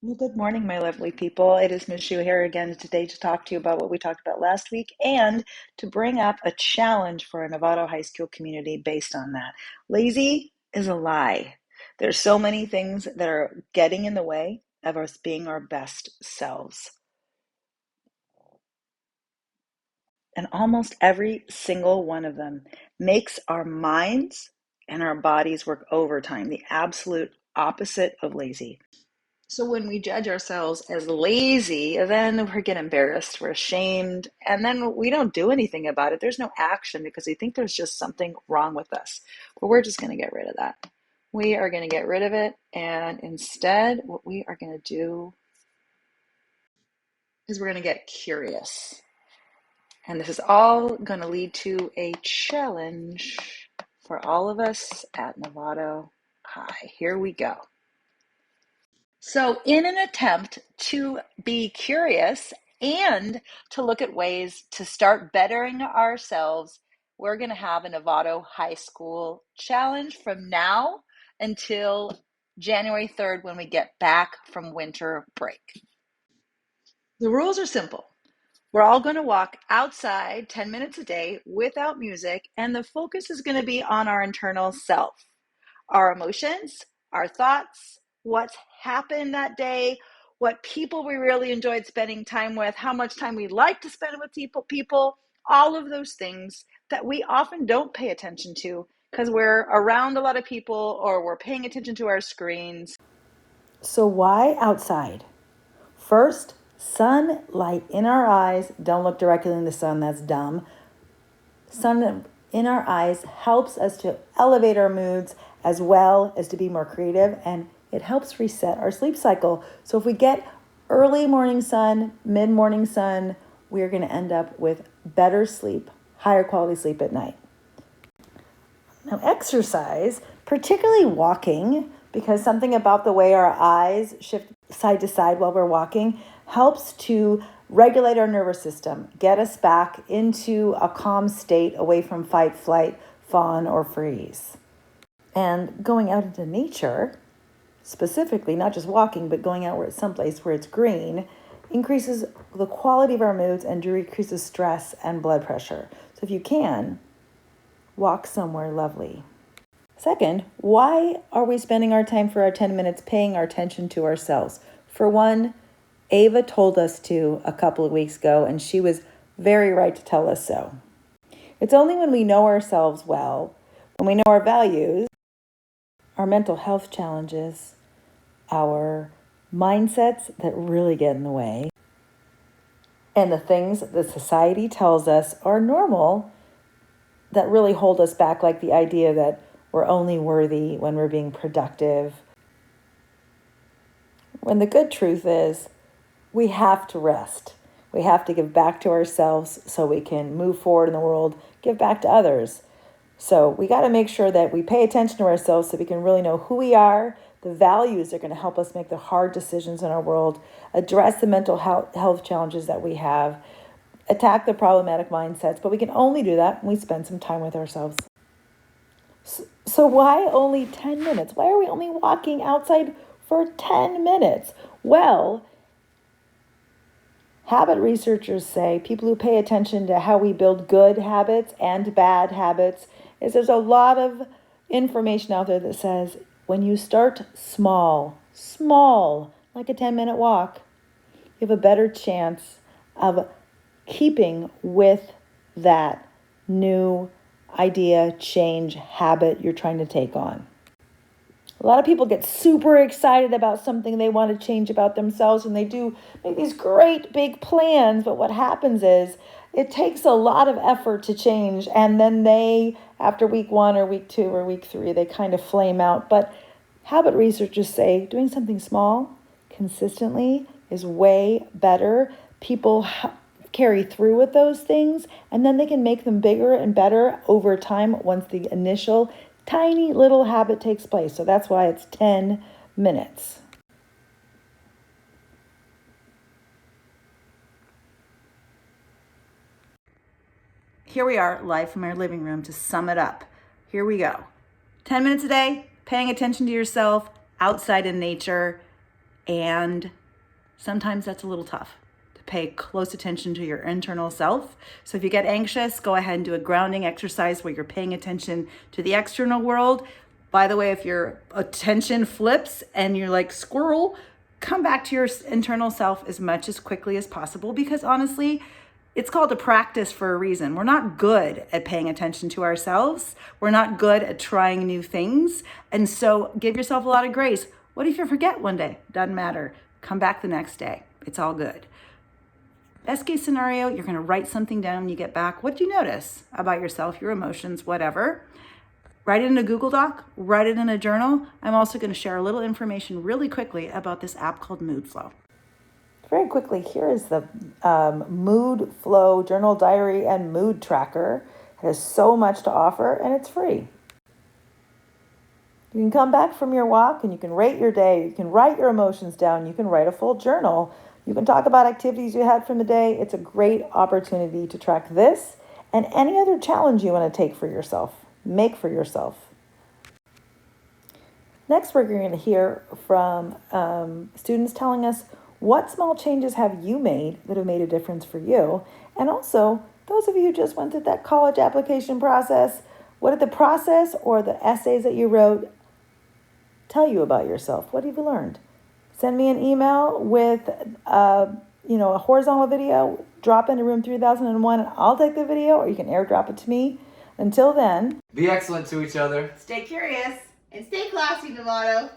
Well, good morning, my lovely people. It is Ms. Shu here again today to talk to you about what we talked about last week and to bring up a challenge for a Novato high school community based on that. Lazy is a lie. There's so many things that are getting in the way of us being our best selves. And almost every single one of them makes our minds and our bodies work overtime, the absolute opposite of lazy. So when we judge ourselves as lazy, then we get embarrassed, we're ashamed, and then we don't do anything about it. There's no action because we think there's just something wrong with us. But we're just going to get rid of that. We are going to get rid of it, and instead, what we are going to do is we're going to get curious. And this is all going to lead to a challenge for all of us at Novato High. Here we go. So, in an attempt to be curious and to look at ways to start bettering ourselves, we're going to have a Novato High School challenge from now until January 3rd when we get back from winter break. The rules are simple. We're all going to walk outside 10 minutes a day without music, and the focus is going to be on our internal self, our emotions, our thoughts, what's happened that day, what people we really enjoyed spending time with, how much time we like to spend with people, all of those things that we often don't pay attention to because we're around a lot of people or we're paying attention to our screens. So why outside? First, sunlight in our eyes. Don't look directly in the sun, that's dumb. Sun in our eyes helps us to elevate our moods as well as to be more creative, and it helps reset our sleep cycle. So if we get early morning sun, mid-morning sun, we're going to end up with better sleep, higher quality sleep at night. Now, exercise, particularly walking, because something about the way our eyes shift side to side while we're walking helps to regulate our nervous system, get us back into a calm state away from fight, flight, fawn, or freeze. And going out into nature, specifically, not just walking, but going out where it's someplace where it's green, increases the quality of our moods and decreases stress and blood pressure. So if you can, walk somewhere lovely. Second, why are we spending our time for our 10 minutes paying our attention to ourselves? For one, Ava told us to a couple of weeks ago, and she was very right to tell us so. It's only when we know ourselves well, when we know our values, our mental health challenges, our mindsets that really get in the way, and the things that society tells us are normal that really hold us back, like the idea that we're only worthy when we're being productive. When the good truth is, we have to rest. We have to give back to ourselves so we can move forward in the world, give back to others. So we got to make sure that we pay attention to ourselves so we can really know who we are, the values that are going to help us make the hard decisions in our world, address the mental health challenges that we have, attack the problematic mindsets. But we can only do that when we spend some time with ourselves. So why only 10 minutes? Why are we only walking outside for 10 minutes? Well, habit researchers say people who pay attention to how we build good habits and bad habits is there's a lot of information out there that says when you start small, like a 10-minute walk, you have a better chance of keeping with that new idea, change, habit you're trying to take on. A lot of people get super excited about something they want to change about themselves and they do make these great big plans, but what happens is it takes a lot of effort to change, and then they, after week 1 or week 2 or week 3, they kind of flame out. But habit researchers say doing something small consistently is way better. People carry through with those things, and then they can make them bigger and better over time once the initial tiny little habit takes place. So that's why it's 10 minutes. Here we are, live from our living room to sum it up. Here we go. 10 minutes a day, paying attention to yourself outside in nature, And sometimes that's a little tough to pay close attention to your internal self. So if you get anxious, go ahead and do a grounding exercise where you're paying attention to the external world. By the way, if your attention flips and you're like squirrel, come back to your internal self as much as quickly as possible, because honestly, it's called a practice for a reason. We're not good at paying attention to ourselves. We're not good at trying new things. And so give yourself a lot of grace. What if you forget one day? Doesn't matter. Come back the next day. It's all good. Best case scenario, you're going to write something down when you get back. What do you notice about yourself, your emotions, whatever? Write it in a Google Doc, write it in a journal. I'm also going to share a little information really quickly about this app called Moodflow. Very quickly, here is the Moodflow journal diary and mood tracker. It has so much to offer, and it's free. You can come back from your walk and you can rate your day. You can write your emotions down. You can write a full journal. You can talk about activities you had from the day. It's a great opportunity to track this and any other challenge you want to take for yourself, make for yourself. Next, we're going to hear from students telling us what small changes have you made that have made a difference for you? And also, those of you who just went through that college application process, what did the process or the essays that you wrote tell you about yourself? What have you learned? Send me an email with a horizontal video, drop into room 3001, and I'll take the video, or you can airdrop it to me. Until then, be excellent to each other. Stay curious. And stay classy, Novato.